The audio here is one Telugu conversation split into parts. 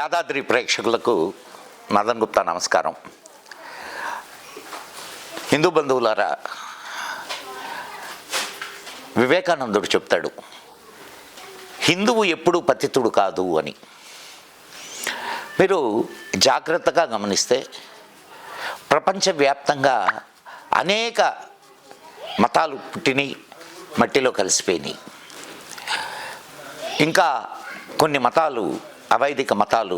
యాదాద్రి ప్రేక్షకులకు మదన్ గుప్తా నమస్కారం. హిందూ బంధువులారా, వివేకానందుడు చెప్తాడు, హిందువు ఎప్పుడూ పతితుడు కాదు అని. మీరు జాగ్రత్తగా గమనిస్తే ప్రపంచవ్యాప్తంగా అనేక మతాలు పుట్టినాయి, మట్టిలో కలిసిపోయినాయి. ఇంకా కొన్ని మతాలు, అవైదిక మతాలు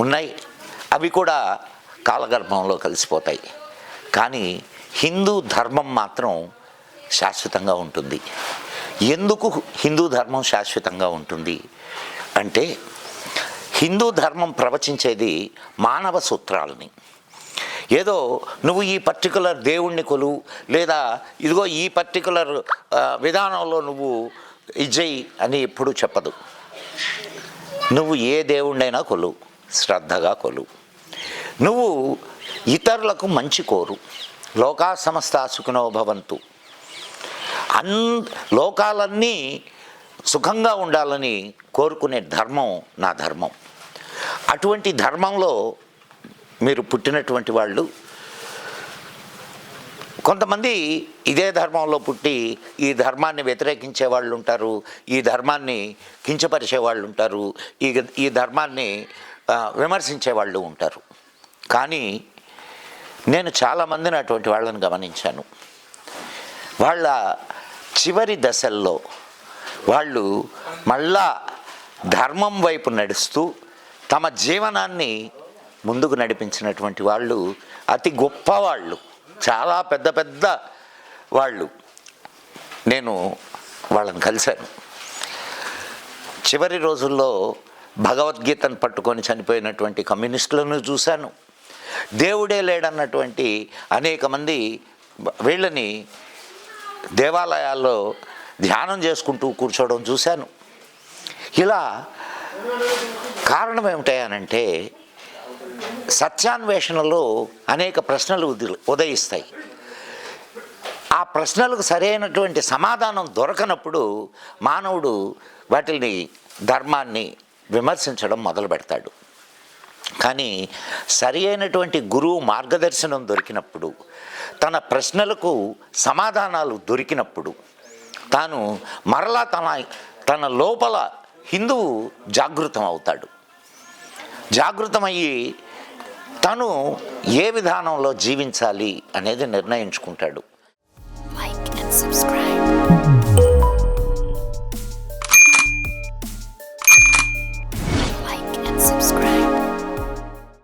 ఉన్నాయి, అవి కూడా కాలగర్భంలో కలిసిపోతాయి. కానీ హిందూ ధర్మం మాత్రం శాశ్వతంగా ఉంటుంది. ఎందుకు హిందూ ధర్మం శాశ్వతంగా ఉంటుంది అంటే, హిందూ ధర్మం ప్రవచించేది మానవ సూత్రాలని. ఏదో నువ్వు ఈ పర్టికులర్ దేవుణ్ణి కొలువు, లేదా ఇదిగో ఈ పర్టికులర్ విధానంలో నువ్వు ఇజ్జయి అని ఎప్పుడూ చెప్పదు. నువ్వు ఏ దేవుణ్ణైనా కొలువు, శ్రద్ధగా కొలువు. నువ్వు ఇతరులకు మంచి కోరు. లోకా సమస్తా సుఖినో భవంతు. లోకాలన్నీ సుఖంగా ఉండాలని కోరుకునే ధర్మం నా ధర్మం. అటువంటి ధర్మంలో మీరు పుట్టినటువంటి వాళ్ళు, కొంతమంది ఇదే ధర్మంలో పుట్టి ఈ ధర్మాన్ని వ్యతిరేకించే వాళ్ళు ఉంటారు, ఈ ధర్మాన్ని కించపరిచే వాళ్ళు ఉంటారు, ఈ ధర్మాన్ని విమర్శించే వాళ్ళు ఉంటారు. కానీ నేను చాలామందిని అటువంటి వాళ్ళని గమనించాను. వాళ్ళ చివరి దశల్లో వాళ్ళు మళ్ళా ధర్మం వైపు నడుస్తూ తమ జీవనాన్ని ముందుకు నడిపించినటువంటి వాళ్ళు అతి గొప్పవాళ్ళు, చాలా పెద్ద పెద్ద వాళ్ళు. నేను వాళ్ళని కలిశాను. చివరి రోజుల్లో భగవద్గీతను పట్టుకొని చనిపోయినటువంటి కమ్యూనిస్టులను చూశాను. దేవుడే లేడన్నటువంటి అనేక మంది వీళ్ళని దేవాలయాల్లో ధ్యానం చేసుకుంటూ కూర్చోవడం చూశాను. ఇలా కారణం ఏమిటాయనంటే, సత్యాన్వేషణలో అనేక ప్రశ్నలు ఉదయిస్తాయి. ఆ ప్రశ్నలకు సరైనటువంటి సమాధానం దొరకనప్పుడు మానవుడు వాటిని, ధర్మాన్ని విమర్శించడం మొదలు పెడతాడు. కానీ సరి అయినటువంటి గురువు మార్గదర్శనం దొరికినప్పుడు, తన ప్రశ్నలకు సమాధానాలు దొరికినప్పుడు తాను మరలా తన లోపల హిందువు జాగృతం అవుతాడు. జాగృతమయ్యి తను ఏ విధానంలో జీవించాలి అనేది నిర్ణయించుకుంటాడు.